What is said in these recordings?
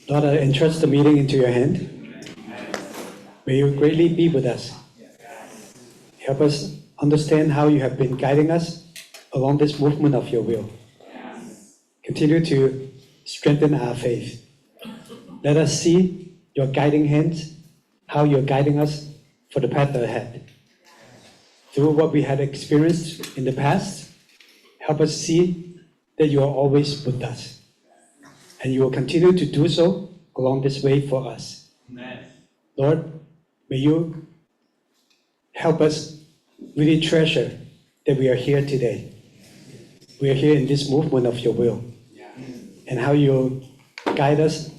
Lord, I entrust the meeting into your hand. May you greatly be with us. Help us understand how you have been guiding us along this movement of your will. Continue to strengthen our faith. Let us see your guiding hands, how you're guiding us for the path ahead. Through what we had experienced in the past, help us see that you are always with us. And you will continue to do so along this way for us. Amen. Lord, may you help us really treasure that we are here today. We are here in this movement of your will. And how you guide us,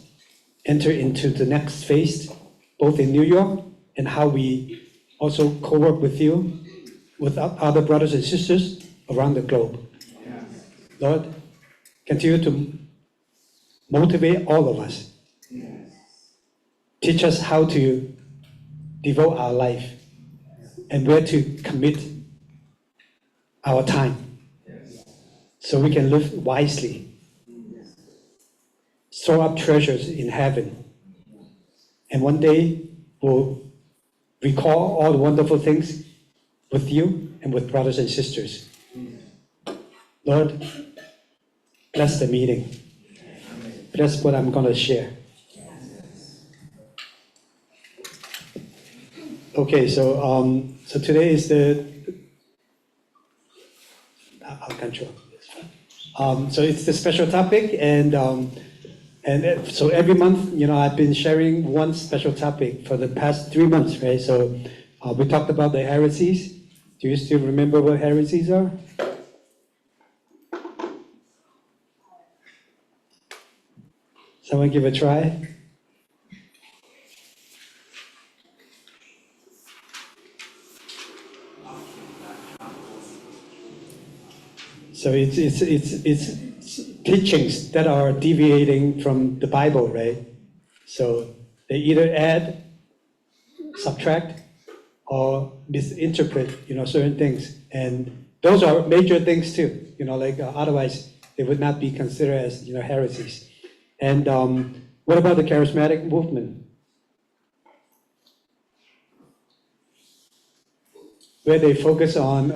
enter into the next phase, both in New York, and how we also co-work with you, with other brothers and sisters around the globe. Lord, continue to motivate all of us. Teach us how to devote our life and where to commit our time so we can live wisely. Store up treasures in heaven. And one day we'll recall all the wonderful things with you and with brothers and sisters. Lord, bless the meeting. Bless what I'm going to share. Okay, so today is I'll control this. So it's the special topic, and so every month, I've been sharing one special topic for the past 3 months, right? So we talked about the heresies. Do you still remember what heresies are? Someone give a try? So it's teachings that are deviating from the Bible, right? So they either add, subtract, or misinterpret, certain things. And those are major things too, otherwise they would not be considered as, heresies. And what about the charismatic movement? Where they focus on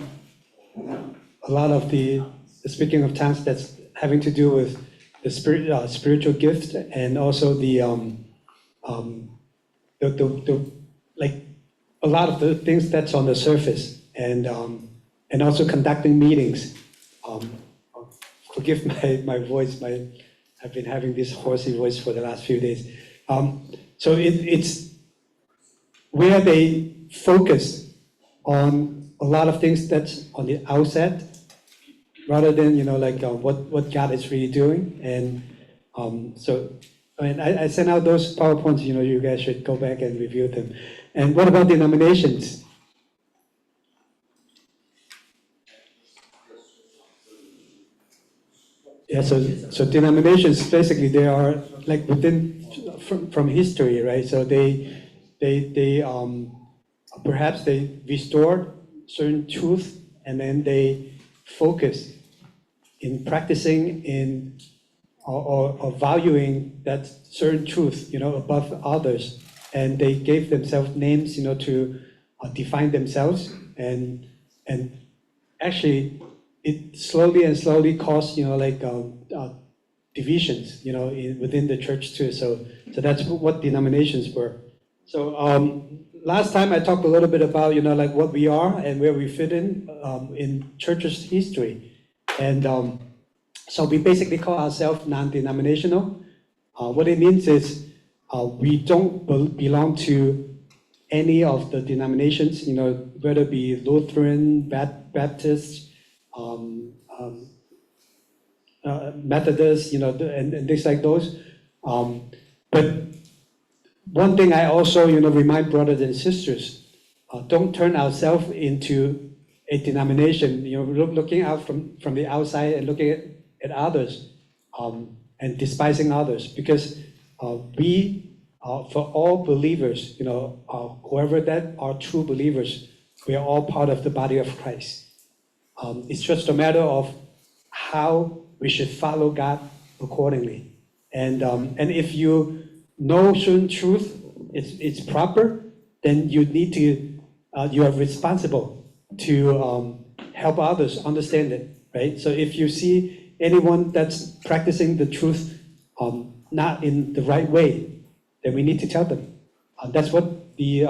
a lot of the speaking of tongues that's having to do with the spiritual gift, and also like a lot of the things that's on the surface, and also conducting meetings. Forgive my voice. I've been having this horsey voice for the last few days. So it's where they focus on a lot of things that's on the outset, rather than what God is really doing. And so I sent out those PowerPoints. You guys should go back and review them. And what about denominations? Yeah, so denominations, basically they are like within from history, right? So they perhaps they restored certain truth, and then they focus in practicing in or valuing that certain truth, above others, and they gave themselves names, to define themselves, and actually it slowly caused, divisions, within the church too. So that's what denominations were. So last time I talked a little bit about, what we are and where we fit in church's history. And so we basically call ourselves non-denominational. What it means is we don't belong to any of the denominations, whether it be Lutheran, Baptist, Methodist, and things like those. But one thing I also, remind brothers and sisters, don't turn ourselves into a denomination, looking out from the outside and looking at others, and despising others, because we, for all believers, whoever that are true believers, we are all part of the body of Christ. It's just a matter of how we should follow God accordingly. And if you know certain truth, it's proper, then you need to, you are responsible to help others understand it, right? So if you see anyone that's practicing the truth not in the right way, then we need to tell them. That's what the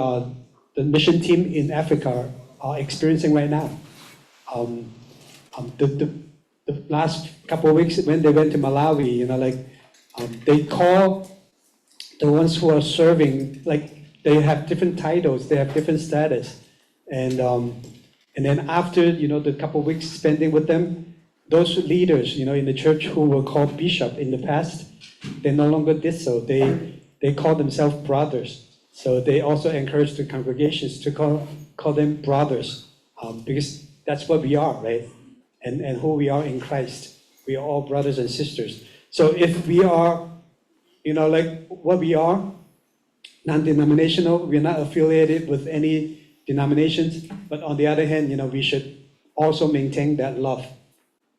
mission team in Africa are experiencing right now. The last couple of weeks when they went to Malawi, they call the ones who are serving, like they have different titles, they have different status. And then after, the couple of weeks spending with them, those leaders, in the church who were called bishop in the past, they no longer did so. They call themselves brothers. So they also encourage the congregations to call them brothers, because that's what we are, right? And who we are in Christ. We are all brothers and sisters. So if we are, like what we are, non-denominational, we're not affiliated with any denominations, but on the other hand, we should also maintain that love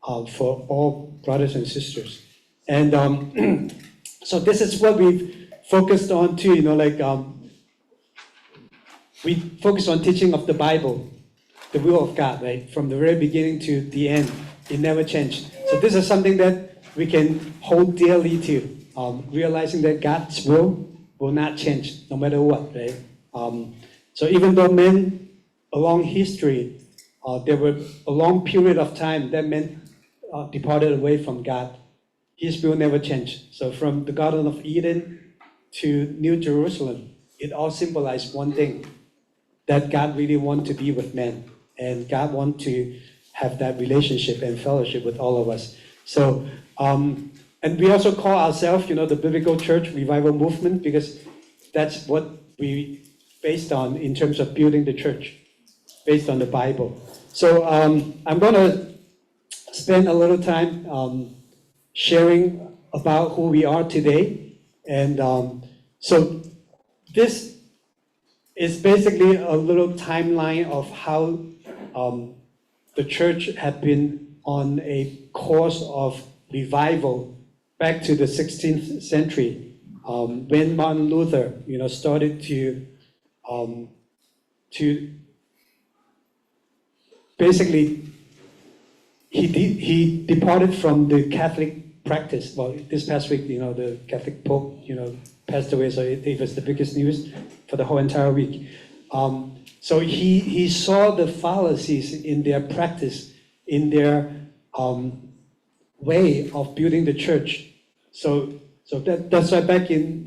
for all brothers and sisters. And so this is what we've focused on too, we focus on teaching of the Bible, the will of God, right? From the very beginning to the end, it never changed. So this is something that we can hold dearly to, realizing that God's will not change no matter what, right? So even though men along history, there were a long period of time that men departed away from God, His will never changed. So from the Garden of Eden to New Jerusalem, it all symbolized one thing, that God really wants to be with men, and God wants to have that relationship and fellowship with all of us. So, and we also call ourselves, the Biblical Church Revival Movement, because that's what we based on in terms of building the church, based on the Bible. So I'm going to spend a little time sharing about who we are today. And so this is basically a little timeline of how the church had been on a course of revival back to the 16th century, when Martin Luther, started to basically he departed from the Catholic practice. Well, this past week, the Catholic Pope, passed away, so it was the biggest news for the whole entire week. So he saw the fallacies in their practice, in their way of building the church. So that's why back in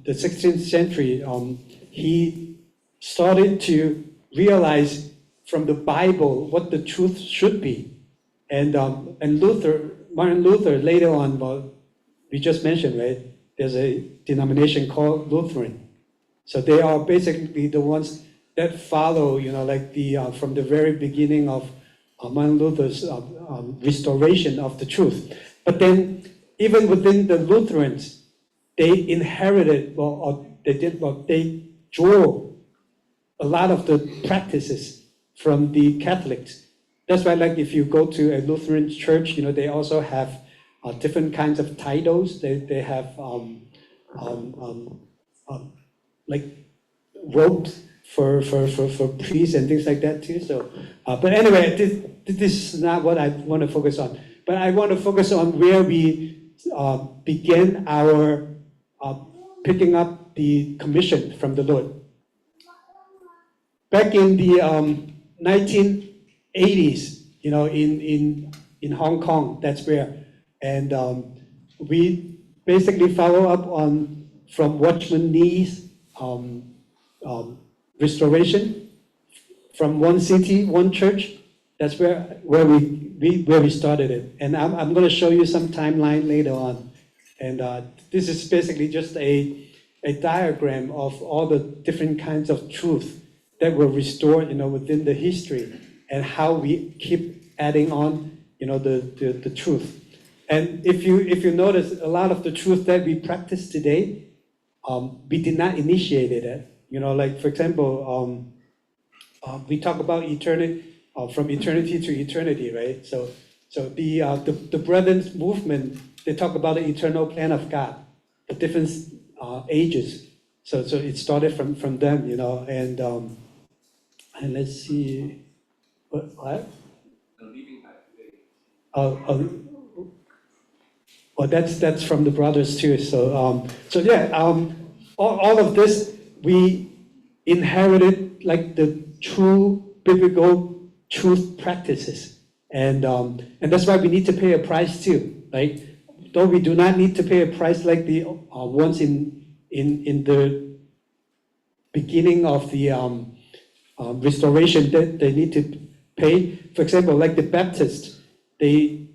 the 16th century, he started to realize from the Bible what the truth should be. And Martin Luther, later on, well, we just mentioned, right? There's a denomination called Lutheran. So they are basically the ones that follow, from the very beginning of Martin Luther's restoration of the truth. But then, even within the Lutherans, they inherited, they drew a lot of the practices from the Catholics. That's why, if you go to a Lutheran church, they also have different kinds of titles. They have robes for priests and things like that too. So, but anyway, this is not what I want to focus on. But I want to focus on where we began our picking up the commission from the Lord. Back in the 1980s, in Hong Kong, that's where. And we basically follow up on from Watchman Nee's restoration from one city, one church. That's where we started it. And I'm going to show you some timeline later on. And this is basically just a diagram of all the different kinds of truth that were restored, within the history, and how we keep adding on, the truth. And if you notice, a lot of the truth that we practice today, we did not initiate it. For example, we talk about eternity, from eternity to eternity, right? So the Brethren movement they talk about the eternal plan of God, the different ages. So it started from them, you know, and let's see, what? Well, that's from the brothers too. So yeah, all of this we inherited like the true biblical truth practices, and that's why we need to pay a price too. Right? Though we do not need to pay a price like the ones in the beginning of the restoration that they need to pay. For example, like the Baptists, they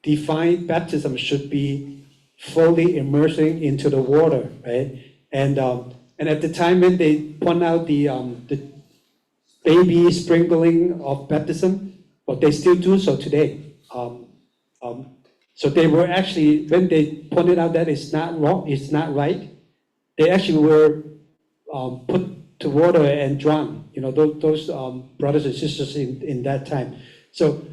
define baptism should be fully immersing into the water, right? And at the time when they point out the baby sprinkling of baptism, but they still do so today. So they were actually, when they pointed out that it's not wrong, it's not right, they actually were put to water and drowned. You know, those brothers and sisters in that time. So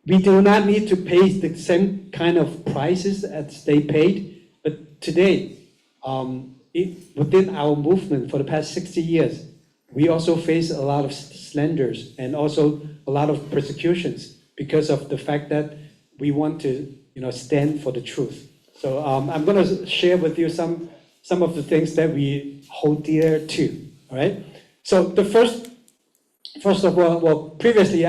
we do not need to pay the same kind of prices as they paid, but today, within our movement for the past 60 years, we also face a lot of slanders and also a lot of persecutions because of the fact that we want to, you know, stand for the truth. So I'm going to share with you some of the things that we hold dear to. All right. So the first of all, well, previously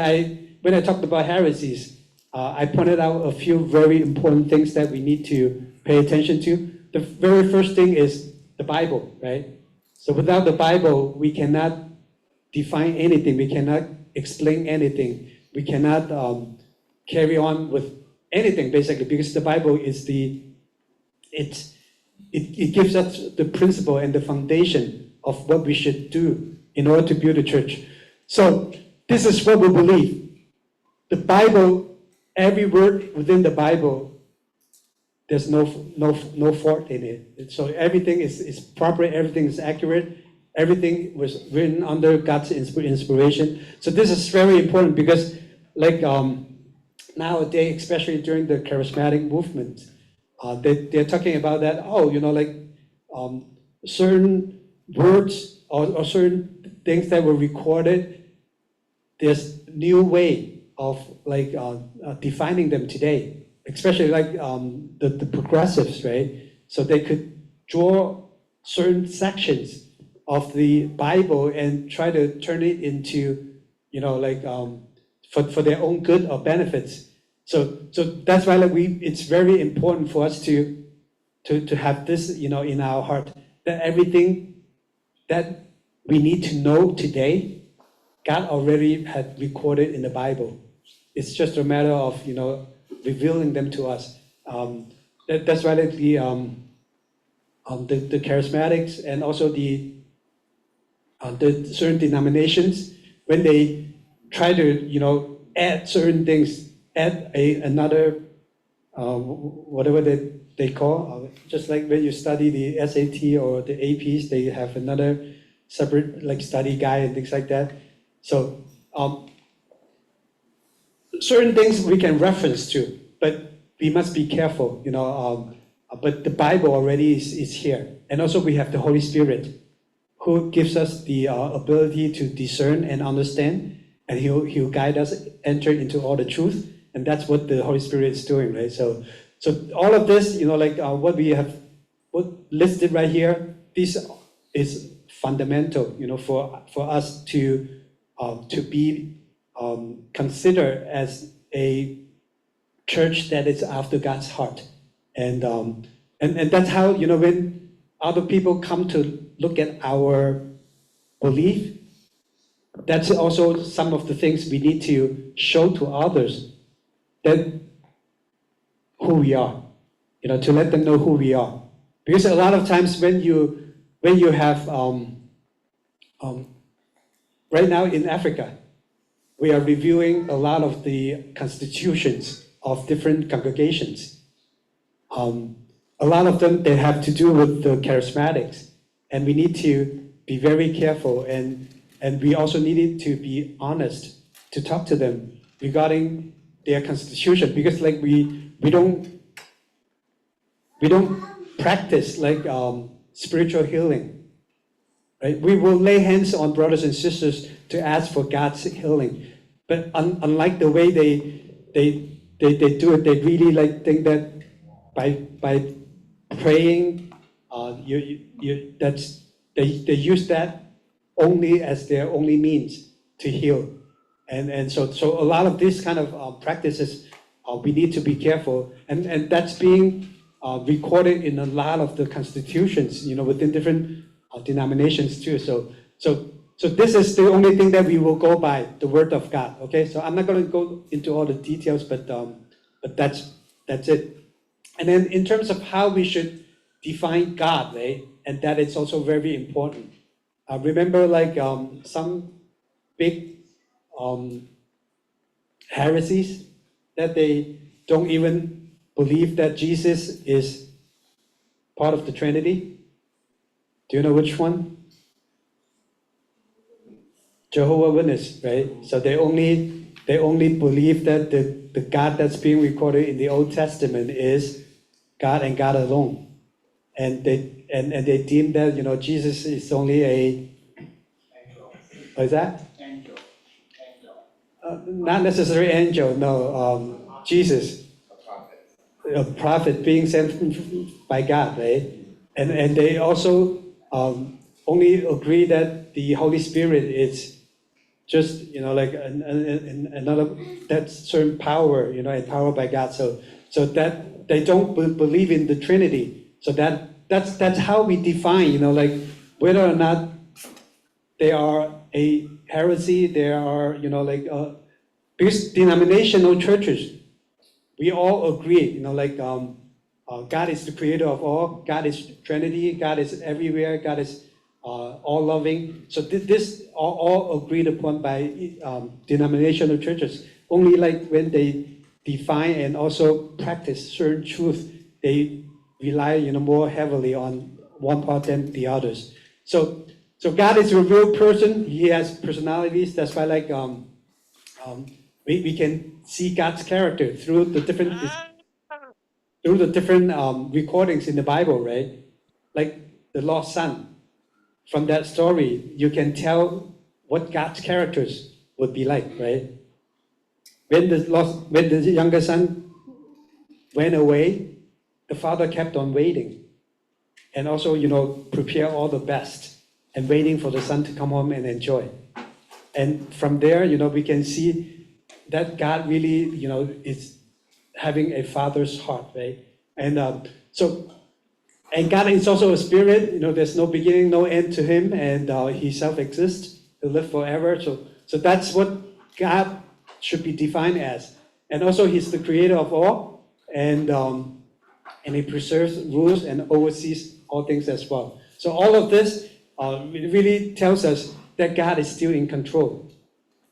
when I talked about heresies, I pointed out a few very important things that we need to pay attention to. The very first thing is the Bible, right? So without the Bible, we cannot define anything. We cannot explain anything. We cannot carry on with anything, basically, because the Bible is it gives us the principle and the foundation of what we should do in order to build a church. So this is what we believe. The Bible, every word within the Bible, there's no fault in it. So everything is proper, everything is accurate, everything was written under God's inspiration. So this is very important because, like nowadays, especially during the charismatic movement, they're talking about that. Oh, you know, like certain words or certain things that were recorded. There's new way of like defining them today. Especially like the progressives, right? So they could draw certain sections of the Bible and try to turn it into, you know, like for their own good or benefits. So that's why like it's very important for us to have this, you know, in our heart, that everything that we need to know today, God already had recorded in the Bible. It's just a matter of, you know, revealing them to us. That's why like the charismatics and also the certain denominations, when they try to, you know, add certain things, add another whatever they call, just like when you study the SAT or the APs, they have another separate like study guide and things like that. So certain things we can reference to, but we must be careful, you know. But the Bible already is here, and also we have the Holy Spirit, who gives us the ability to discern and understand, and he'll guide us, enter into all the truth, and that's what the Holy Spirit is doing, right? So all of this, you know, like what we have listed right here, this is fundamental, you know, for us to be considered as a church that is after God's heart, and that's how, you know, when other people come to look at our belief, that's also some of the things we need to show to others, that who we are, you know, to let them know who we are, because a lot of times when you have right now in Africa, we are reviewing a lot of the constitutions of different congregations. A lot of them, they have to do with the charismatics, and we need to be very careful, and we also needed to be honest to talk to them regarding their constitution, because like we don't practice like spiritual healing, right? We will lay hands on brothers and sisters to ask for God's healing, but unlike the way they do it, they really like think that by praying, they use that only as their only means to heal, and so a lot of these kind of practices, we need to be careful, and that's being recorded in a lot of the constitutions, within different denominations too. So this is the only thing that we will go by, the Word of God. Okay, so I'm not going to go into all the details, but that's it. And then in terms of how we should define God, right? And that is also very important. Remember, like some big heresies that they don't even believe that Jesus is part of the Trinity. Do you know which one? Jehovah's Witness, right? So they only believe that the God that's being recorded in the Old Testament is God and God alone, and they deem that Jesus is only a what is that? Angel. Not necessarily angel. No, Jesus, a prophet being sent by God, right? And they also only agree that the Holy Spirit is just like another that certain power, empowered by God. So that they don't believe in the Trinity. So that's how we define, like whether or not they are a heresy. They are, because denominational churches, we all agree, God is the creator of all. God is Trinity. God is everywhere. God is all loving. So this are all agreed upon by denominational churches. Only like when they define and also practice certain truth, they rely more heavily on one part than the others. So God is a real person. He has personalities. That's why we can see God's character through the different recordings in the Bible, right? Like the lost son. From that story, you can tell what God's characters would be like, right? When the younger son went away, the father kept on waiting, and also prepare all the best and waiting for the son to come home and enjoy. And from there, we can see that God really, is having a father's heart, right? And and God is also a spirit. There's no beginning, no end to him, and he self-exists. He'll live forever. So that's what God should be defined as. And also, he's the creator of all, and he preserves, rules, and oversees all things as well. So all of this really tells us that God is still in control,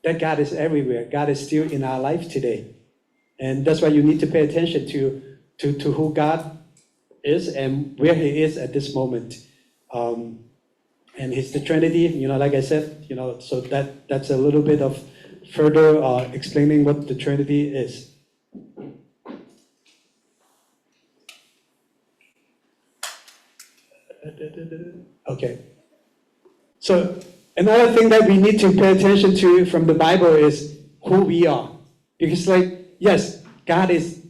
that God is everywhere. God is still in our life today. And that's why you need to pay attention to who God is and where he is at this moment. And he's the Trinity, like I said, so that's a little bit of further explaining what the Trinity is. Okay. So another thing that we need to pay attention to from the Bible is who we are. Because yes, God is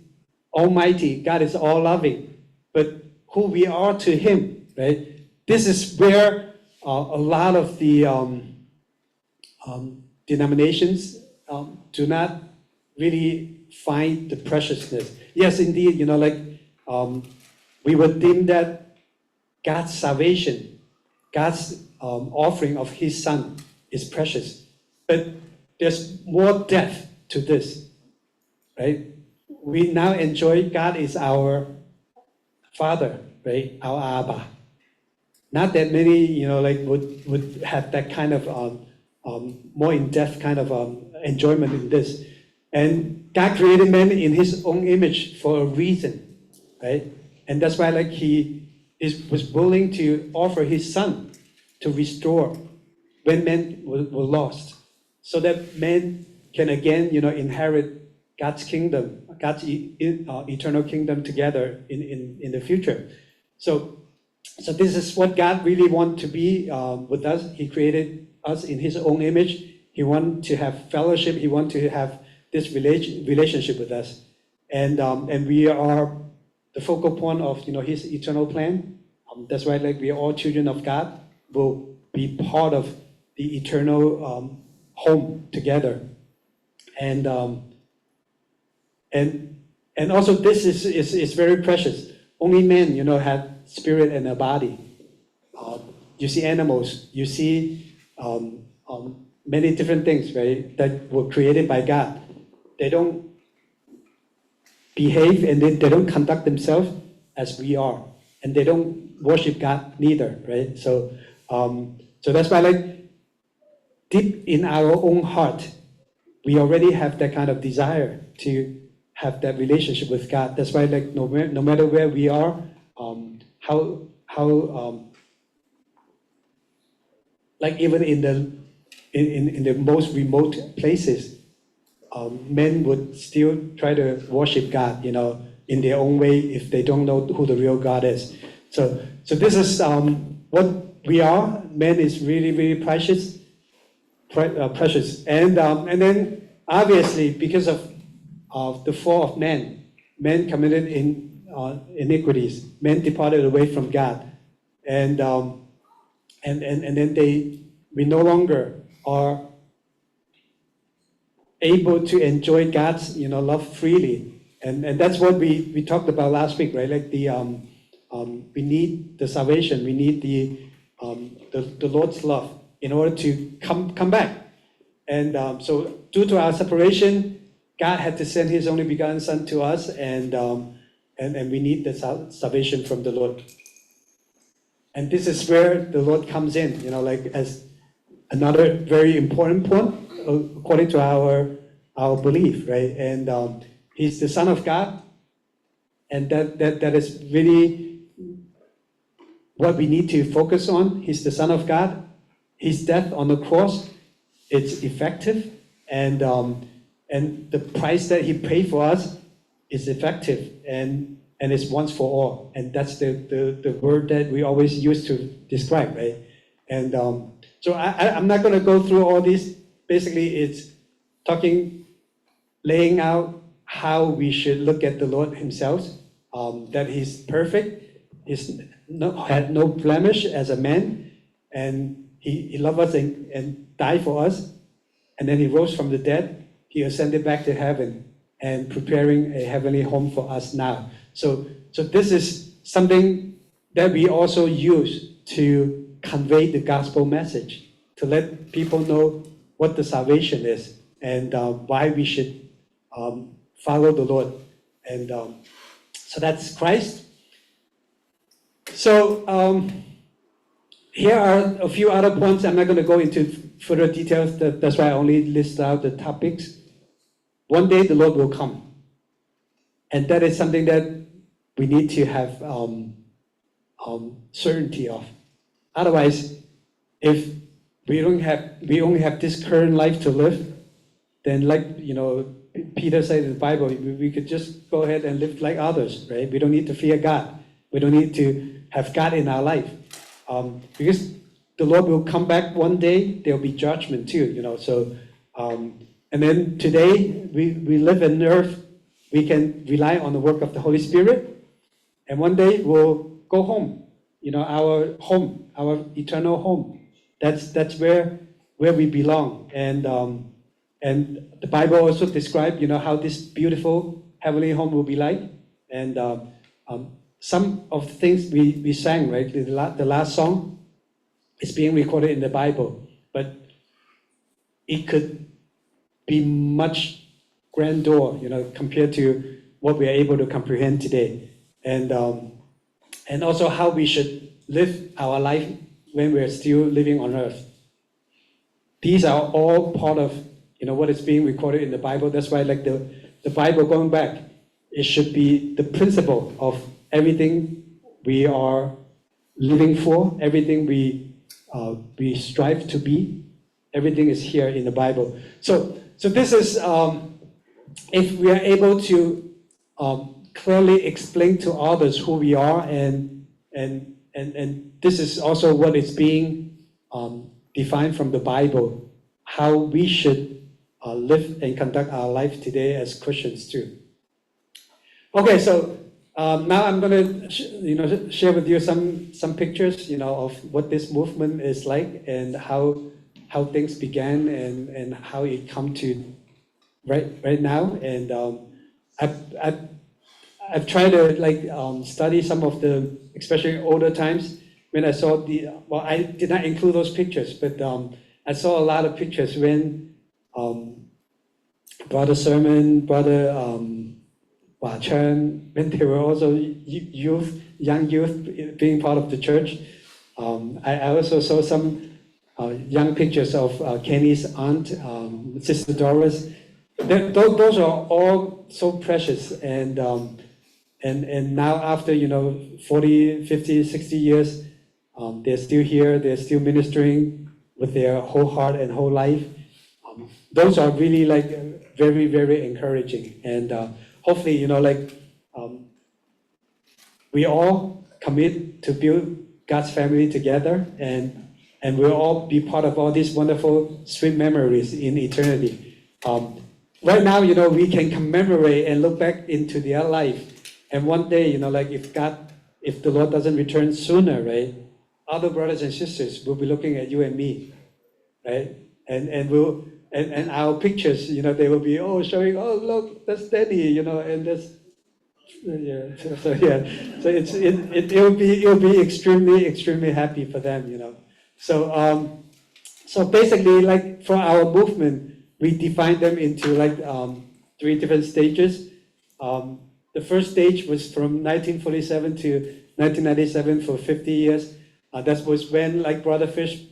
almighty, God is all loving, but who we are to him, right? This is where a lot of the denominations do not really find the preciousness. Yes, indeed, we would deem that God's salvation, God's offering of his son is precious. But there's more depth to this, right? We now enjoy God is our Father, right? Our Abba. Not that many, would have that kind of more in-depth kind of enjoyment in this. And God created man in his own image for a reason, right? And that's why he was willing to offer his son to restore when men were lost, so that men can again, inherit God's kingdom, God's eternal kingdom together in the future. So this is what God really wants to be with us. He created us in His own image. He wants to have fellowship. He wants to have this relationship with us, and we are the focal point of His eternal plan. That's why we are all children of God. Will be part of the eternal home together, and also this is very precious. Only men have spirit and a body. You see animals, you see many different things, right, that were created by God. They don't behave and they don't conduct themselves as we are, and they don't worship God neither, right? So that's why, deep in our own heart, we already have that kind of desire to have that relationship with God. That's why, no matter where we are, how even in the most remote places, men would still try to worship God, in their own way if they don't know who the real God is. So this is what we are. Man is really, really precious, and then obviously because of the fall of man committed iniquities. Men departed away from God, and then we no longer are able to enjoy God's love freely, and that's what we talked about last week, right? We need the salvation, we need the Lord's love in order to come back, and so due to our separation, God had to send His only begotten Son to us, and we need the salvation from the Lord. And this is where the Lord comes in, as another very important point, according to our belief, right? And He's the Son of God, and that is really what we need to focus on. He's the Son of God. His death on the cross, it's effective, and the price that He paid for us is effective, and it's once for all. And that's the word that we always use to describe, right? And so I'm not going to go through all this. Basically, it's laying out how we should look at the Lord Himself, that He's perfect, had no blemish as a man, and He loved us and died for us, and then He rose from the dead. He ascended back to heaven and preparing a heavenly home for us now. So this is something that we also use to convey the gospel message, to let people know what the salvation is and why we should follow the Lord. And so that's Christ. So here are a few other points. I'm not going to go into further details. That's why I only list out the topics. One day the Lord will come. And that is something that we need to have certainty of. Otherwise, if we only have this current life to live, then Peter said in the Bible, we could just go ahead and live like others, right? We don't need to fear God. We don't need to have God in our life. Because the Lord will come back one day, there'll be judgment too, So, and then today, we live on earth, we can rely on the work of the Holy Spirit, and one day we'll go home, our home, our eternal home. That's where we belong. And the Bible also describes, how this beautiful heavenly home will be like. And some of the things we sang, right, the last song is being recorded in the Bible, but it could be much grandeur, compared to what we are able to comprehend today. And also how we should live our life when we're still living on earth. These are all part of, what is being recorded in the Bible. That's why, the Bible going back, it should be the principle of everything we are living for, everything we strive to be. Everything is here in the Bible. So this is if we are able to clearly explain to others who we are, and this is also what is being defined from the Bible, how we should live and conduct our life today as Christians too. Okay, so now I'm going to share with you some pictures of what this movement is like, and how things began, and how it come to right now. And I've tried to study some of the, especially older times, when I saw I did not include those pictures, but I saw a lot of pictures when Brother Sermon, Brother Hua Chen, when they were also young youth being part of the church. I also saw some young pictures of Kenny's aunt, Sister Doris. Those are all so precious, and now after 40, 50, 60 years, they're still here, they're still ministering with their whole heart and whole life. Those are really very, very encouraging, and hopefully we all commit to build God's family together, and we'll all be part of all these wonderful, sweet memories in eternity. Right now, we can commemorate and look back into their life, and one day, if the Lord doesn't return sooner, right, other brothers and sisters will be looking at you and me, right, and our pictures, they will be showing, look, that's Danny, and that's so it'll be extremely happy for them, So basically, for our movement, we define them into 3 different stages. The first stage was from 1947 to 1997 for 50 years. That was when, Brother Fish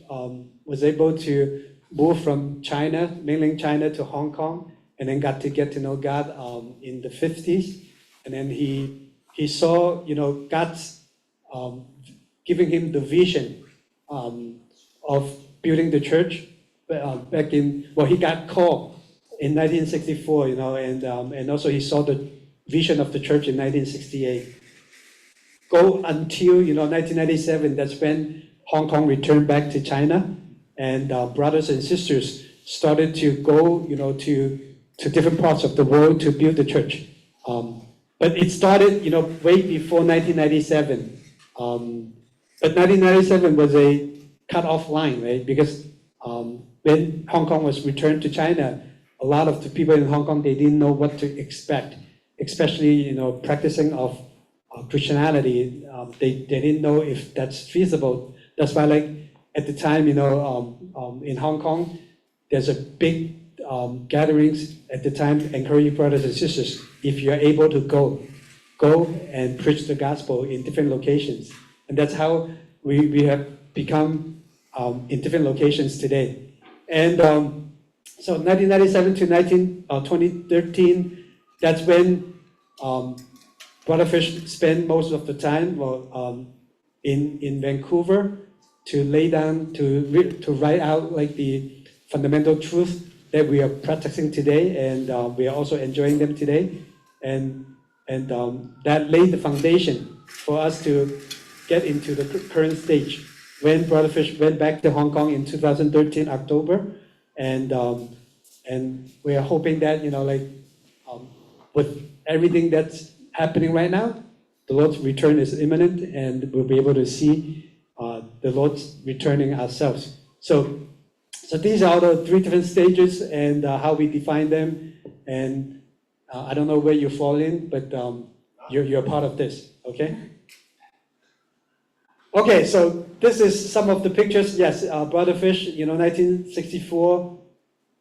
was able to move from China, mainland China, to Hong Kong, and then got to know God in the 50s. And then he saw, God's giving him the vision of building the church back in, he got called in 1964, and also he saw the vision of the church in 1968. Go until, 1997, that's when Hong Kong returned back to China, and brothers and sisters started to go, to different parts of the world to build the church. But it started, way before 1997. But 1997 was a cut-off line, right? Because when Hong Kong was returned to China, a lot of the people in Hong Kong, they didn't know what to expect, especially, practicing of Christianity. They didn't know if that's feasible. That's why, at the time, in Hong Kong, there's a big gatherings at the time, encouraging brothers and sisters, if you're able to go and preach the gospel in different locations. And that's how we have become in different locations today. And so 1997 to 2013, that's when Brother Fish spent most of the time in Vancouver to lay down, to write out the fundamental truth that we are practicing today, and we are also enjoying them today. And that laid the foundation for us to get into the current stage. When Brother Fish went back to Hong Kong in 2013, October, and we are hoping that, with everything that's happening right now, the Lord's return is imminent, and we'll be able to see the Lord's returning ourselves. So these are the 3 different stages, and how we define them. And I don't know where you fall in, but you're part of this, okay? Okay, so this is some of the pictures. Yes, Brother Fish, 1964,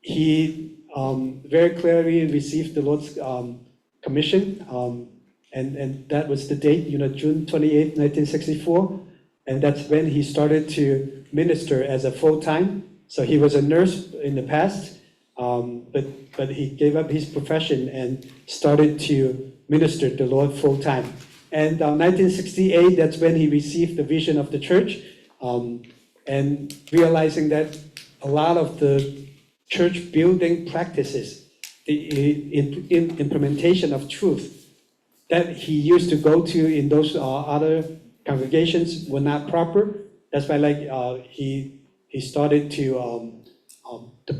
he very clearly received the Lord's commission, and that was the date, June 28, 1964, and that's when he started to minister as a full-time. So he was a nurse in the past, but he gave up his profession and started to minister the Lord full-time. And 1968, that's when he received the vision of the church, and realizing that a lot of the church building practices implementation of truth that he used to go to in those other congregations were not proper. That's why he started to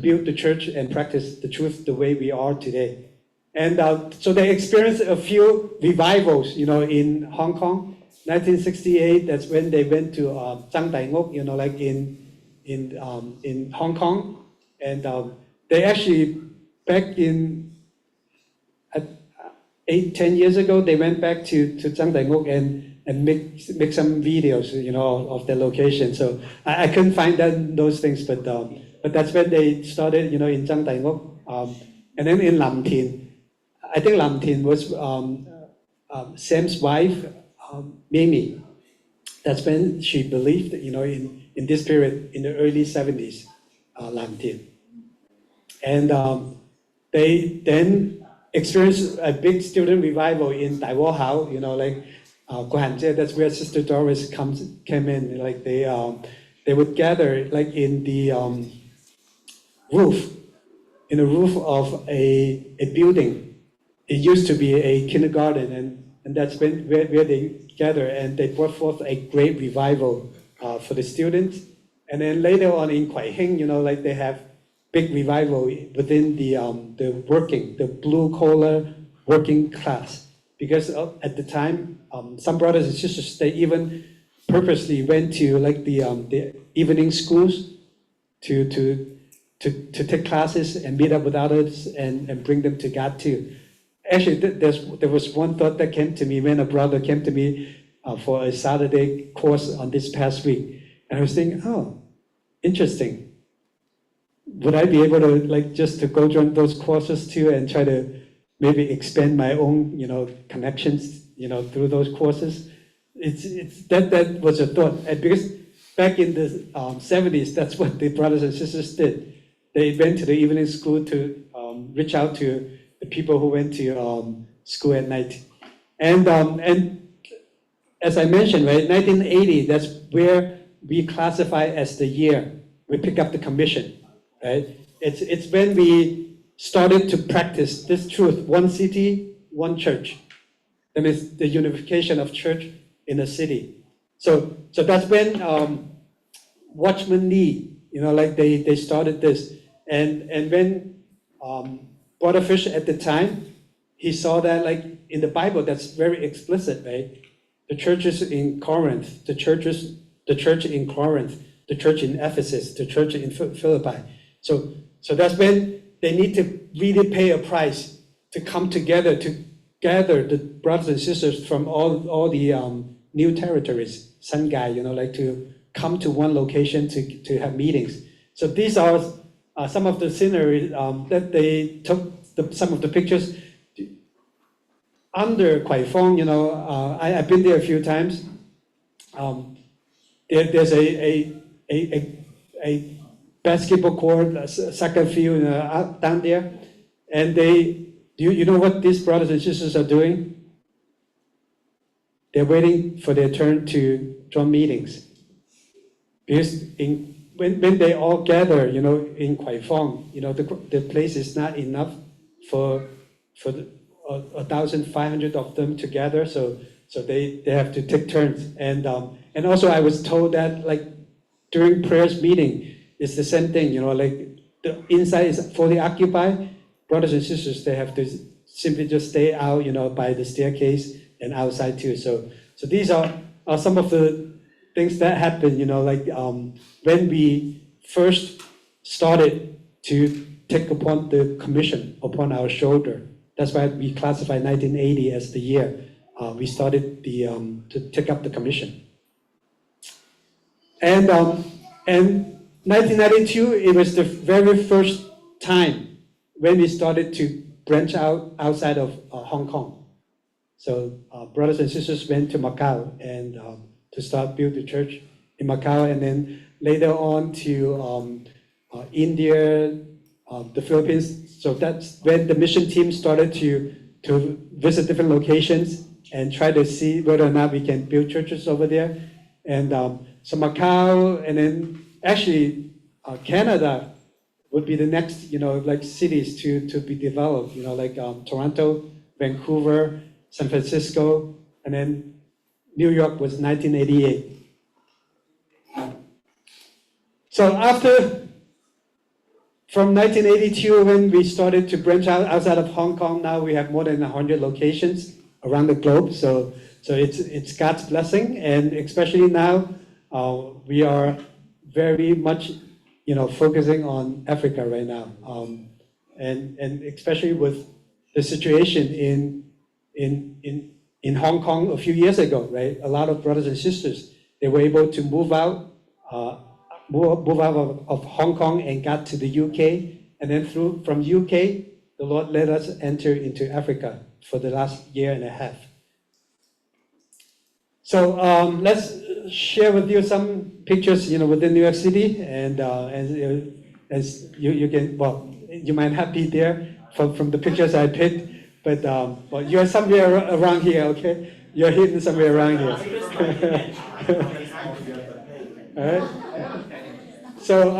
build the church and practice the truth the way we are today. And so they experienced a few revivals, in Hong Kong. 1968, that's when they went to Zhang Dai Ngok, in Hong Kong. And they actually, back in 8-10 years ago, they went back to Zhang Dai Ngok and make some videos, of their location. So I couldn't find those things, but that's when they started, in Zhang Dai Ngok. And then in Lam Tin, I think Lam Tin was Sam's wife, Mimi. That's when she believed, in this period, in the early 70s, Lam Tin. And they then experienced a big student revival in Dai Wo Hao, Guo Han Jie, that's where Sister Doris came in. They would gather in the roof, in the roof of a building. It used to be a kindergarten, and that's where they gather, and they brought forth a great revival for the students. And then later on in Kwai Hing, they have big revival within the blue-collar working class. Because at the time, some brothers and sisters, they even purposely went to the evening schools to take classes and meet up with others and bring them to God too. Actually, there was one thought that came to me when a brother came to me for a Saturday course on this past week. And I was thinking, oh, interesting. Would I be able to just to go join those courses too and try to maybe expand my own, connections, through those courses? That was a thought. And because back in the 70s, that's what the brothers and sisters did. They went to the evening school to reach out to the people who went to school at night. And as I mentioned, right, 1980, that's where we classify as the year we pick up the commission, right? It's when we started to practice this truth, one city, one church. That means the unification of church in a city. So that's when Watchman Nee, they started this. And when Brother Fisher at the time, he saw that in the Bible, that's very explicit, right? The churches in Corinth, the church in Corinth, the church in Ephesus, the church in Philippi. So that's when they need to really pay a price to come together, to gather the brothers and sisters from all the new territories, Sangai, to come to one location to have meetings. So these are some of the scenery that they took some of the pictures under Kwai Fong. I've been there a few times. There's a basketball court, a soccer field down there, and you know what these brothers and sisters are doing? They're waiting for their turn to join meetings. Because when they all gather, in Kwai Fong, the place is not enough for 1,500 of them to gather, so they have to take turns. And also I was told that during prayers meeting, it's the same thing, the inside is fully occupied. Brothers and sisters, they have to simply just stay out, by the staircase and outside too. So these are some of the things that happened, when we first started to take upon the commission upon our shoulder. That's why we classify 1980 as the year we started to take up the commission. And 1992, it was the very first time when we started to branch out outside of Hong Kong. So brothers and sisters went to Macau and to start build the church in Macau, and then later on to India, the Philippines. So that's when the mission team started to visit different locations and try to see whether or not we can build churches over there. And so Macau, and then actually Canada, would be the next, like cities to be developed, like Toronto, Vancouver, San Francisco, and then New York was 1988. So from 1982, when we started to branch out outside of Hong Kong, now we have more than 100 locations around the globe. So it's God's blessing, and especially now we are very much focusing on Africa right now, and especially with the situation in Hong Kong a few years ago, right? A lot of brothers and sisters, they were able to move out of Hong Kong and got to the UK, and then from UK, the Lord let us enter into Africa for the last year and a half. So let's share with you some pictures, within New York City, and as you can, well, you might not be there from the pictures I picked, but you're somewhere around here, okay? You're hidden somewhere around here. All right. So,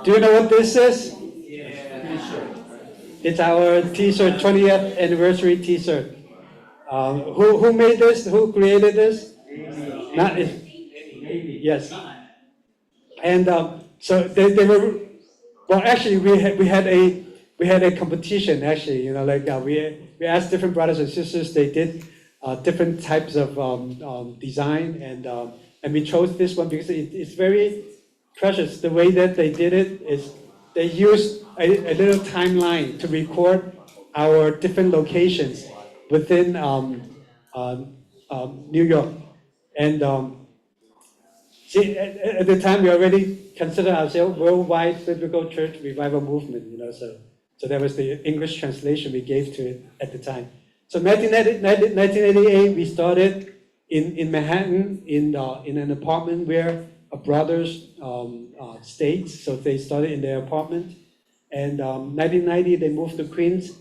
do you know what this is? It's our T-shirt, 20th anniversary T-shirt. Who made this? Who created this? Not yes. And so they were. Well, actually, we had a competition. Actually, we asked different brothers and sisters. They did different types of design, and we chose this one because it's very precious. The way that they did it is they used a little timeline to record our different locations within New York. And see, at the time, we already considered ourselves worldwide biblical church revival movement. So that was the English translation we gave to it at the time. So 1988, we started in Manhattan in an apartment where a brothers stayed. So they started in their apartment. And 1990, they moved to Queens.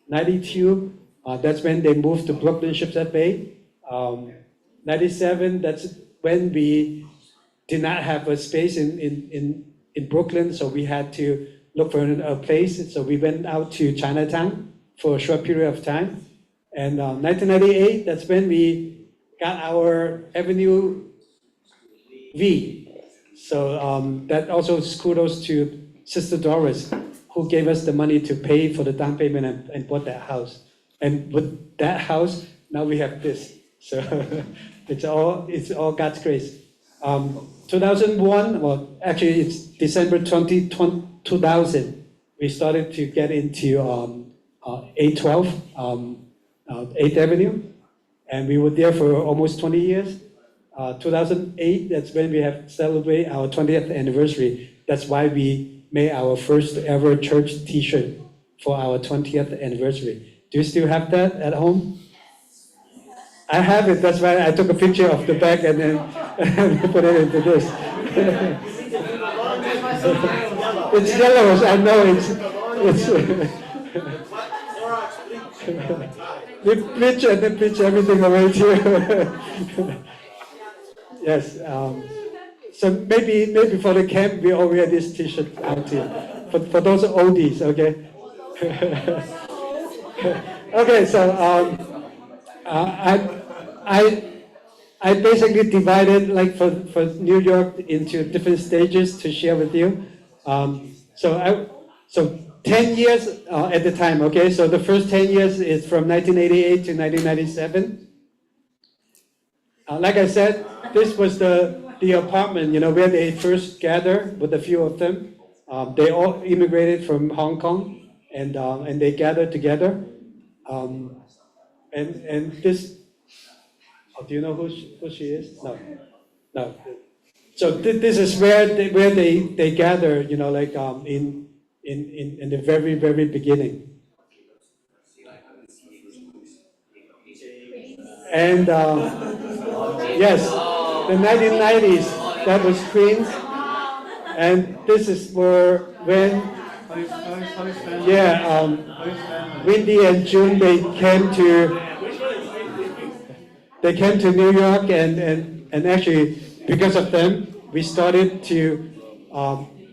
92, that's when they moved to Brooklyn, Shipshead Bay. 97, that's when we did not have a space in Brooklyn, so we had to look for a place. So we went out to Chinatown for a short period of time. And 1998, that's when we got our Avenue V. So that also kudos to Sister Doris, who gave us the money to pay for the down payment and bought that house. And with that house, now we have this. So it's all God's grace. 2001, well, actually it's December 2000, we started to get into 812, 8th Avenue, and we were there for almost 20 years. 2008, that's when we have celebrated our 20th anniversary. That's why we made our first ever church T-shirt for our 20th anniversary. Do you still have that at home? I have it. That's why I took a picture of the back and then put it into this. It's yellow. I know it's. We pitch everything away too. Yes. So maybe for the camp we all wear this T-shirt out here. For those oldies, okay. Okay. So I basically divided like for New York into different stages to share with you. So 10 years at the time, okay? So the first 10 years is from 1988 to 1997. Like I said, this was the apartment, where they first gathered with a few of them. They all immigrated from Hong Kong, and they gathered together. And this, do you know who she is? No. So this is where they gather, like in the very, very beginning. And yes, the 1990s, that was Queens. And this is when Wendy and June, they came to New York, and actually because of them we started to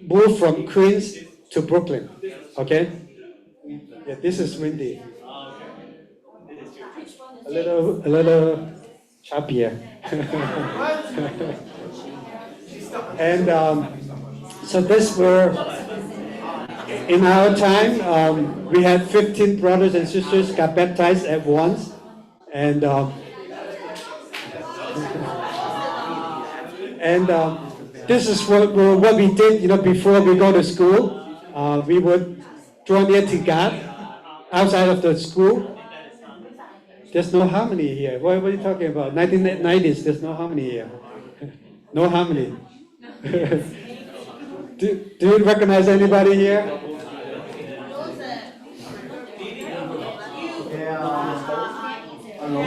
moved from Queens to Brooklyn. Okay? Yeah, this is windy. A little choppier. And so this were, in our time, we had 15 brothers and sisters got baptized at once. And this is what we did, before we go to school. We would draw near to God outside of the school. There's no harmony here. What are you talking about? 1990s, there's no harmony here. No harmony. do you recognize anybody here? No.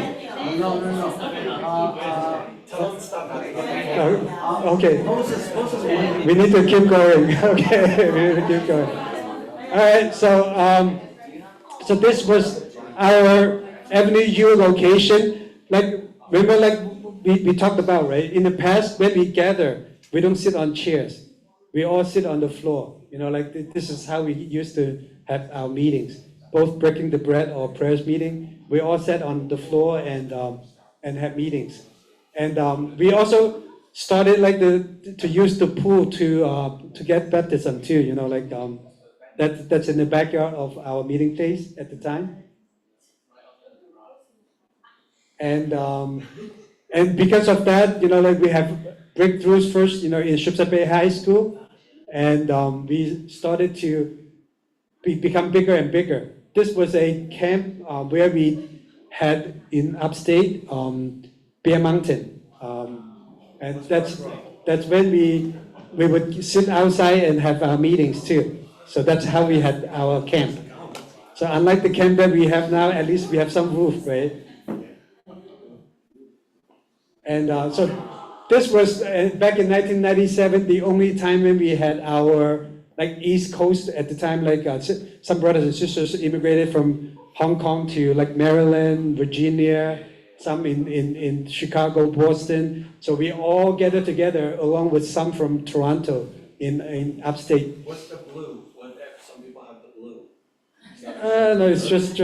Okay. We need to keep going. Okay, we need to keep going. All right. So this was our Avenue U location. Remember, we talked about, right? In the past, when we gather, we don't sit on chairs. We all sit on the floor. This is how we used to have our meetings, both breaking the bread or prayers meeting. We all sat on the floor and have meetings. And we also started to use the pool to get baptism too. That's in the backyard of our meeting place at the time. And because of that, we have breakthroughs first, in Shipsha Bay High School, and we started to become bigger and bigger. This was a camp where we had in upstate Bear Mountain, and that's when we would sit outside and have our meetings too. So that's how we had our camp. So unlike the camp that we have now, at least we have some roof, right? And so this was back in 1997, the only time when we had our East Coast at the time. Some brothers and sisters immigrated from Hong Kong to Maryland, Virginia, some in Chicago, Boston. So we all gathered together along with some from Toronto in upstate. What's the blue? Some people have the blue. No, it's just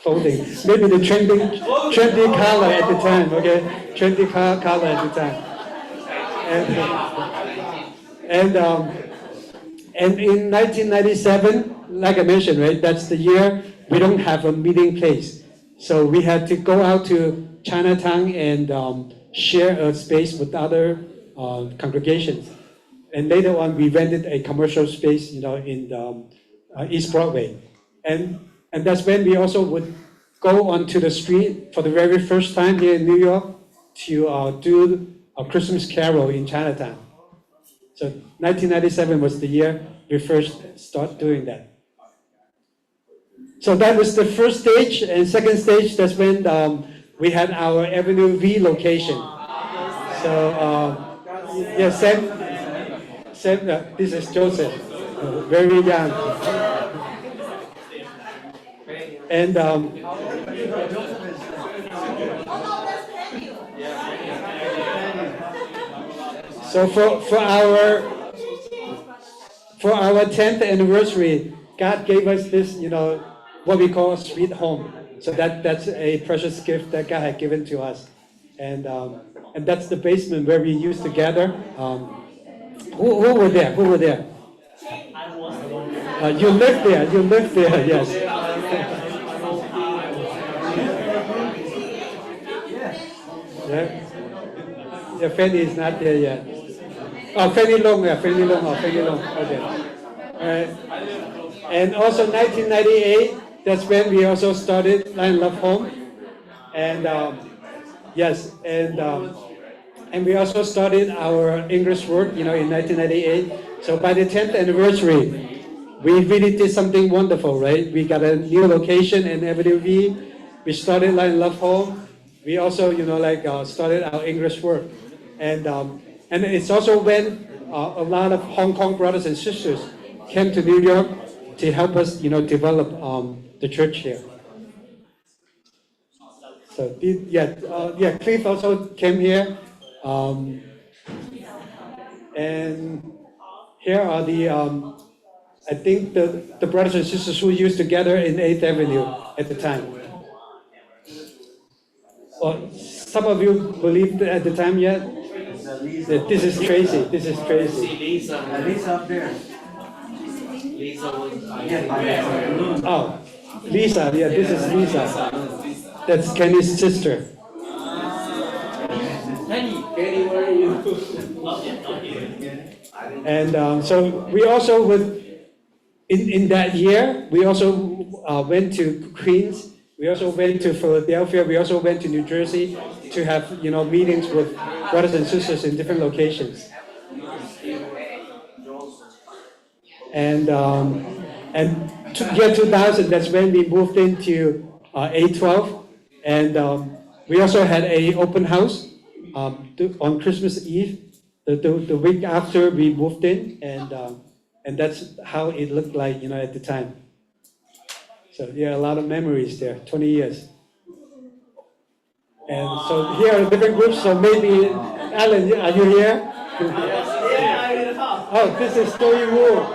clothing. Maybe the trendy color at the time, okay? Trendy color at the time. And in 1997, like I mentioned, right, that's the year we don't have a meeting place. So we had to go out to Chinatown and share a space with other congregations. And later on, we rented a commercial space, in East Broadway. And that's when we also would go onto the street for the very first time here in New York to do a Christmas carol in Chinatown. So 1997 was the year we first started doing that. So that was the first stage, and second stage, that's when we had our Avenue V location. So, yeah, Sam, this is Joseph, very young. And so for our 10th anniversary, God gave us this, what we call sweet home. So that's a precious gift that God had given to us, and that's the basement where we used to gather. Who were there? Who were there? You lived there. You lived there. Yes. Yeah, Fanny is not there yet. Oh, Fanny Long, Fanny Long. Okay. And also 1998, that's when we also started Lion Love Home. And yes, and we also started our English work, in 1998. So by the 10th anniversary, we really did something wonderful, right? We got a new location in Avenue V. We started Lion Love Home. We also, started our English work. And it's also when a lot of Hong Kong brothers and sisters came to New York to help us, develop the church here. So, Cliff also came here. And here are the, I think the brothers and sisters who used to gather in 8th Avenue at the time. Well, some of you believed at the time yet that this is crazy, this is crazy. Lisa up there. Lisa was. Oh, Lisa, yeah, this is Lisa. That's Kenny's sister. Kenny, where are you? And so we also would, in that year, we also went to Queens, we also went to Philadelphia, we also went to New Jersey to have, meetings with brothers and sisters in different locations. And year 2000, that's when we moved into A12, and we also had a open house on Christmas Eve, the week after we moved in, and that's how it looked like, at the time. So yeah, a lot of memories there, 20 years. And so here are different groups, so maybe, Alan, are you here? Oh, this is Story Wu.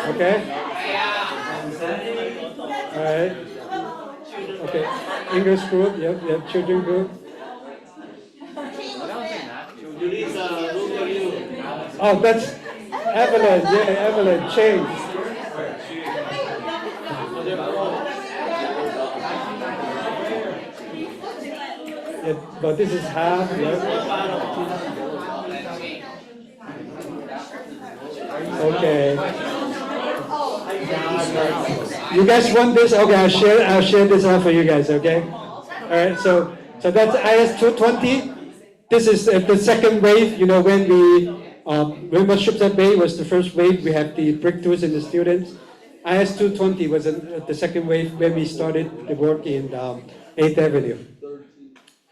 Okay? All right. Okay. English group, yep, children group. Oh, that's Evelyn, yeah, Evelyn, change. Yeah, but this is half, okay. You guys want this? Okay, I'll share this out for you guys, okay? All right, so that's IS 220. This is the second wave, when Shipsat Bay was the first wave, we had the breakthroughs in the students. IS 220 was the second wave when we started the work in 8th Avenue.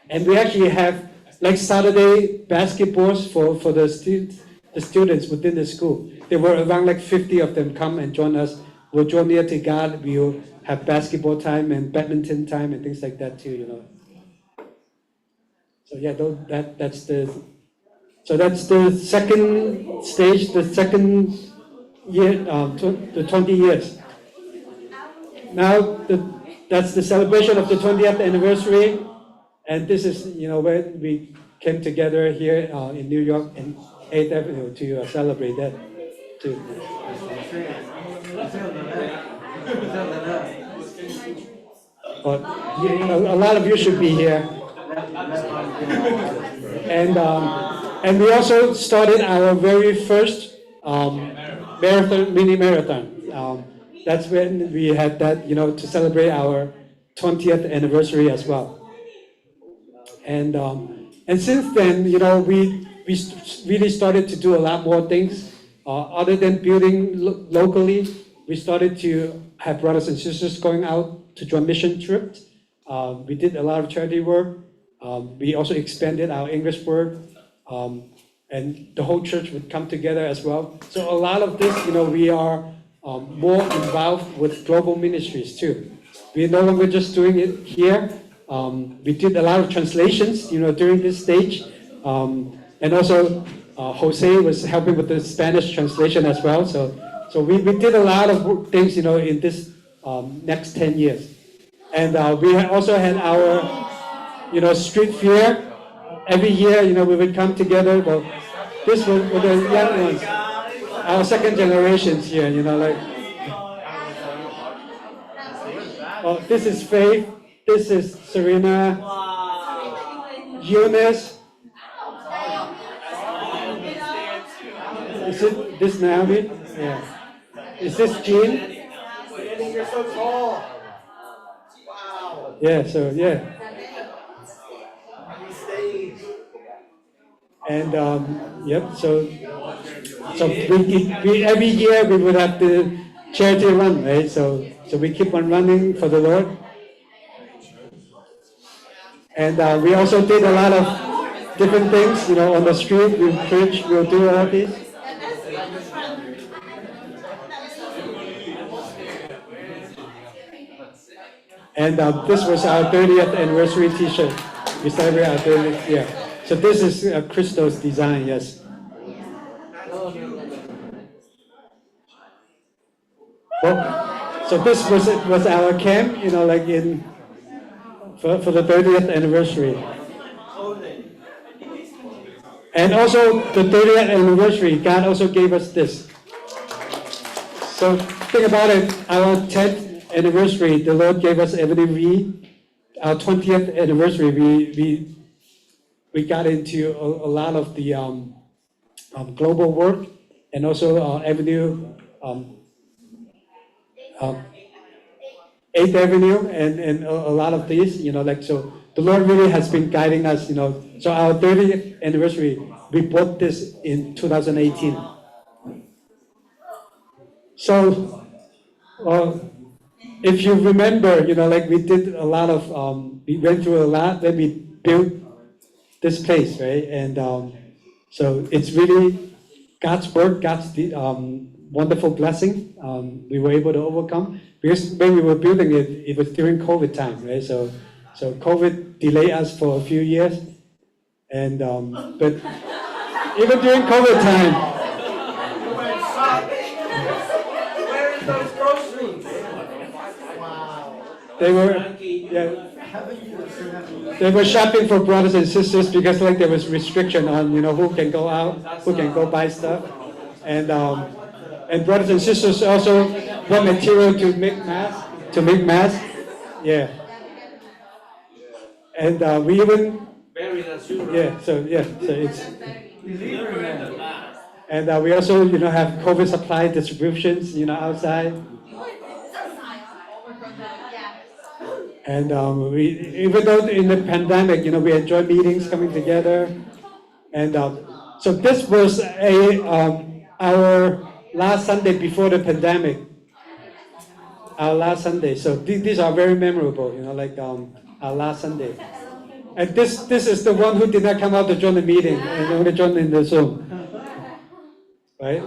And we actually have like Saturday basketballs for the students within the school. There were around like 50 of them come and join us. We'll draw near to God, we'll have basketball time and badminton time and things like that too, So yeah, that's the second stage, the second year, the 20 years. Now that's the celebration of the 20th anniversary, and this is when we came together here in New York and 8th Avenue to celebrate that too. But a lot of you should be here. And we also started our very first mini marathon. That's when we had that, to celebrate our 20th anniversary as well. And since then, we really started to do a lot more things. Other than building locally, we started to have brothers and sisters going out to join mission trips. We did a lot of charity work. We also expanded our English work, and the whole church would come together as well. So a lot of this, we are more involved with global ministries too. We're no longer just doing it here. We did a lot of translations, during this stage. And also, Jose was helping with the Spanish translation as well. So we did a lot of things, in this next 10 years. And we also had our, street fair. Every year, we would come together. Well, this was for the young ones, our second generations here, Oh, this is Faith. This is Serena. Eunice. Is it this Naomi? Yeah. Is this Jean? You're so tall. Wow. Yeah, so yeah. And yep, so we every year we would have the charity run, right? So we keep on running for the Lord. And we also did a lot of different things, on the street. We preach, we'll do all these. And this was our 30th anniversary T-shirt. We celebrate our 30th year. So this is Crystal's design, yes. Well, so this was our camp, you know, like for the 30th anniversary. And also the 30th anniversary, God also gave us this. So think about it, our 10th anniversary, the Lord gave us Avenue V. Our 20th anniversary, we got into a lot of the global work, and also Avenue, 8th Avenue, and a lot of these, you know, like, so the Lord really has been guiding us, you know. So our 30th anniversary, we bought this in 2018. So, if you remember, you know, like we did a lot of, we went through a lot when we built this place, right? And so it's really God's work, God's wonderful blessing. We were able to overcome, because when we were building it, it was during COVID time, right? So COVID delayed us for a few years, and but even during COVID time, Those groceries. they were, yeah, they were shopping for brothers and sisters, because like there was restriction on, you know, who can go out, who can go buy stuff, and brothers and sisters also bought material to make masks, yeah. And we even, yeah, so it's, and we also, you know, have COVID supply distributions, you know, outside. And we, even though in the pandemic, you know, we enjoy meetings, coming together. And so this was our last Sunday before the pandemic. Our last Sunday. So these are very memorable, you know, like our last Sunday. And this is the one who did not come out to join the meeting and only joined in the Zoom. Right?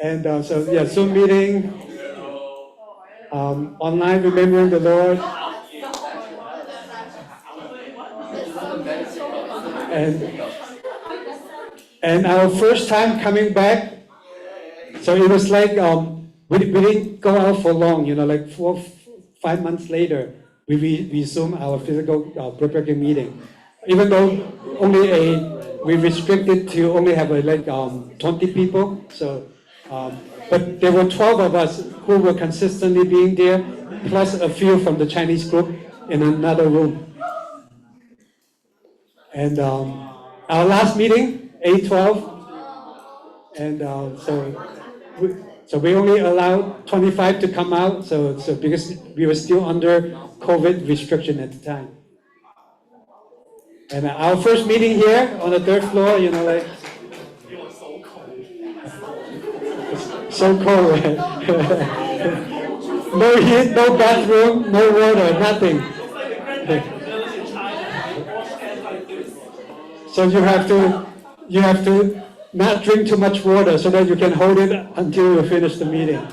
And so, yeah, Zoom meeting, online remembering the Lord, and our first time coming back. So it was like we didn't go out for long, you know, like 5 months later, we resumed our physical preparatory meeting, even though we restricted to only have like 20 people. So, but there were 12 of us who were consistently being there, plus a few from the Chinese group in another room. And our last meeting, 8/12, and so we only allowed 25 to come out. So because we were still under COVID restriction at the time. And our first meeting here on the 3rd floor, you know, like, so cold, right? No heat, no bathroom, no water, nothing. So you have to not drink too much water so that you can hold it until you finish the meeting.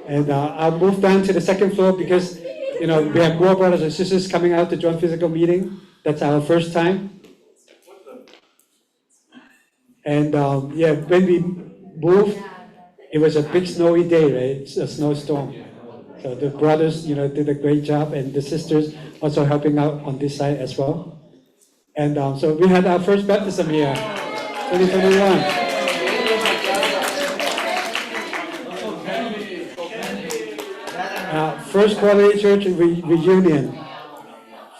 And I'll move down to the 2nd floor because, you know, we have more brothers and sisters coming out to join physical meeting. That's our first time. And yeah, when we moved, it was a big snowy day, right? It's a snowstorm. So the brothers, you know, did a great job, and the sisters also helping out on this side as well. And so we had our first baptism here, 2021. First Quality Church reunion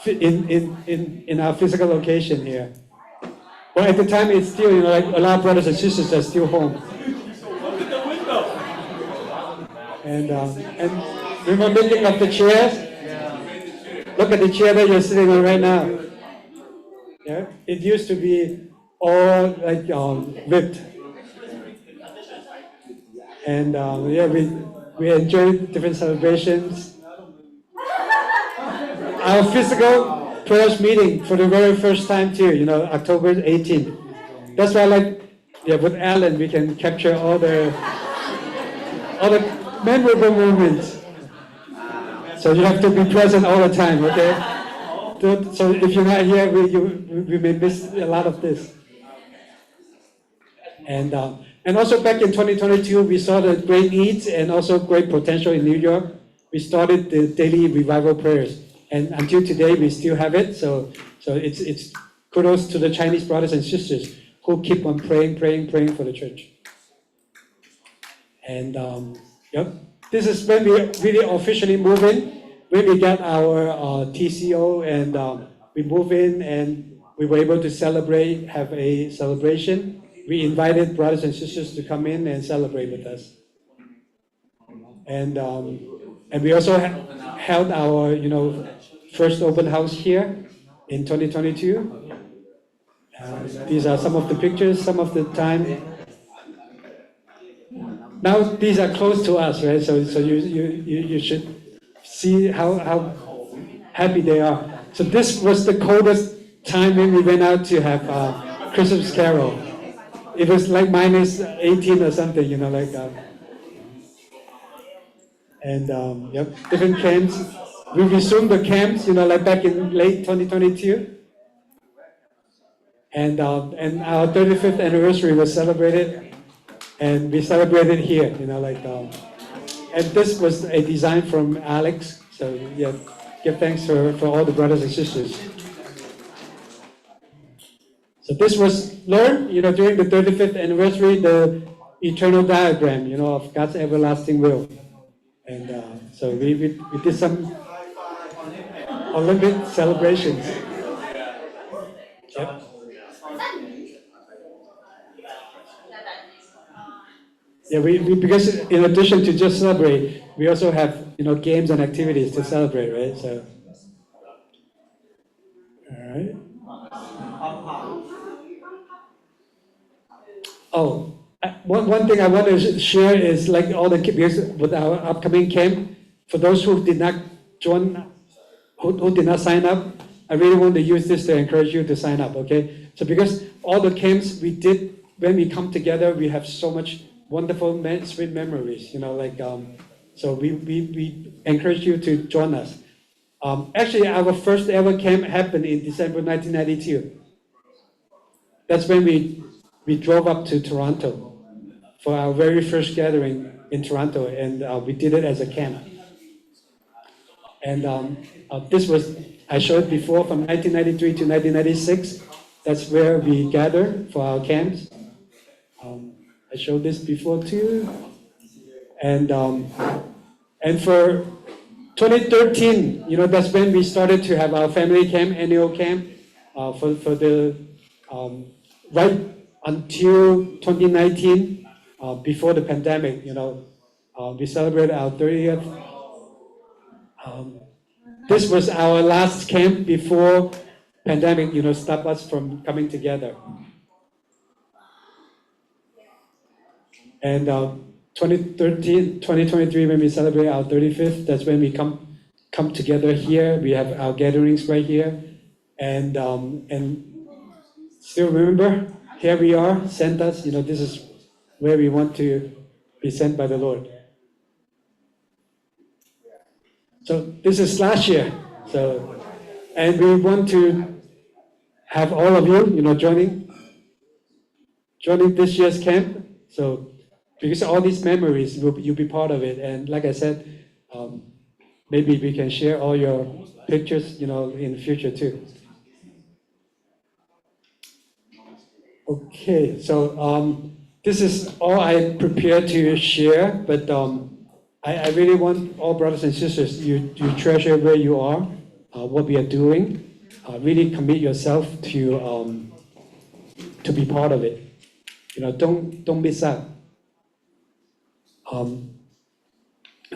in our physical location here. Well, at the time, it's still, you know, like a lot of brothers and sisters are still home. And we were making up the chairs. Look at the chair that you're sitting on right now. Yeah, it used to be all like ripped. And yeah, we enjoyed different celebrations. Our physical prayers meeting for the very first time too, you know, October 18th. That's why, like, yeah, with Alan, we can capture all the memorable moments. So you have to be present all the time, okay? So if you're not here, we may miss a lot of this. And also back in 2022, we saw the great needs and also great potential in New York. We started the daily revival prayers, and until today we still have it. So it's kudos to the Chinese brothers and sisters who keep on praying for the church. And yep, this is when we really officially move in. When we got our TCO and we move in and we were able to celebrate, have a celebration. We invited brothers and sisters to come in and celebrate with us. And we also held our first open house here in 2022. These are some of the pictures, some of the time. Now these are close to us, right? So you should see how happy they are. So this was the coldest time when we went out to have Christmas Carol. It was like minus 18 or something, and yep, different camps. We resumed the camps, like back in late 2022. And our 35th anniversary was celebrated, and we celebrated here, and this was a design from Alex. So yeah, give thanks for all the brothers and sisters. So this was learned, during the 35th anniversary, the eternal diagram, of God's everlasting will. And so we did some Olympic celebrations. Yep. Yeah, because in addition to just celebrate, we also have, games and activities to celebrate, right? So, all right. Oh, one thing I want to share is like all the because with our upcoming camp, for those who did not join, who did not sign up, I really want to use this to encourage you to sign up, okay? So because all the camps we did, when we come together, we have so much wonderful, sweet memories, so we encourage you to join us. Actually, our first ever camp happened in December 1992. That's when we drove up to Toronto for our very first gathering in Toronto, and we did it as a camp. And this was, I showed before, from 1993 to 1996. That's where we gathered for our camps. I showed this before too. And for 2013, that's when we started to have our family camp, annual camp, for the right until 2019, before the pandemic. We celebrated our 30th. This was our last camp before pandemic, stopped us from coming together. And 2023, when we celebrate our 35th, that's when we come together here. We have our gatherings right here. And still remember, here we are, sent us, this is where we want to be sent by the Lord. So this is last year. And we want to have all of you, joining this year's camp. So because all these memories, you'll be part of it. And like I said, maybe we can share all your pictures, in the future too. Okay, so this is all I prepared to share, but I really want all brothers and sisters, you treasure where you are, what we are doing, really commit yourself to be part of it. Don't miss out.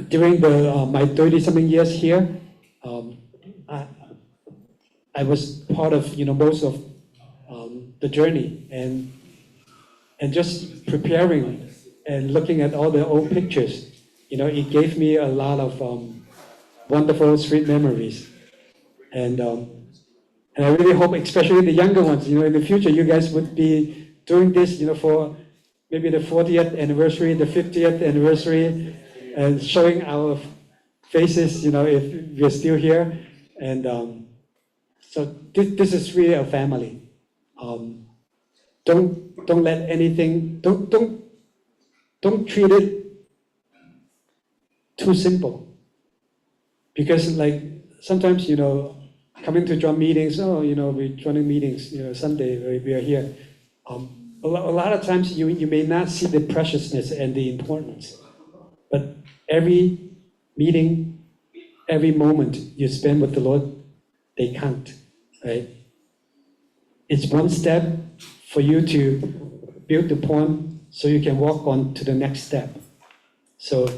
During my 30-something years here, I was part of most of the journey, and just preparing and looking at all the old pictures, it gave me a lot of wonderful, sweet memories, and I really hope, especially the younger ones, in the future, you guys would be doing this, for maybe the 40th anniversary, the 50th anniversary, and showing our faces, if we're still here. And so this is really a family. Don't let anything, don't treat it too simple. Because like sometimes, coming to join meetings, we're joining meetings, Sunday, we are here. A lot of times you may not see the preciousness and the importance, but every meeting, every moment you spend with the Lord, they count, right? It's one step for you to build the pond so you can walk on to the next step. So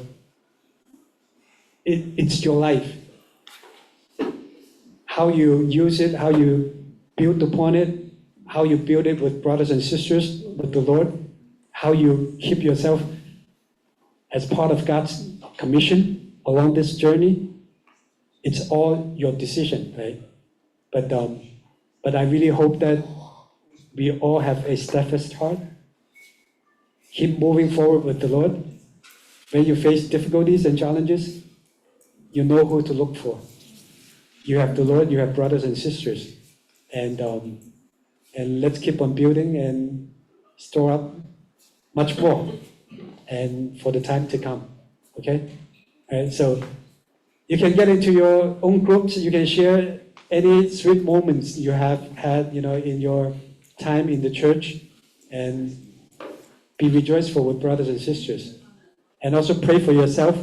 it's your life. How you use it, how you build upon it, how you build it with brothers and sisters, with the Lord, how you keep yourself as part of God's commission along this journey, it's all your decision, right? But I really hope that we all have a steadfast heart. Keep moving forward with the Lord. When you face difficulties and challenges, you know who to look for. You have the Lord, you have brothers and sisters. And let's keep on building and store up much more and for the time to come. Okay? All right, so you can get into your own groups. You can share any sweet moments you have had, in your time in the church, and be rejoiceful with brothers and sisters. And also pray for yourself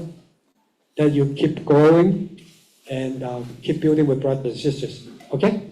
that you keep growing and keep building with brothers and sisters. Okay?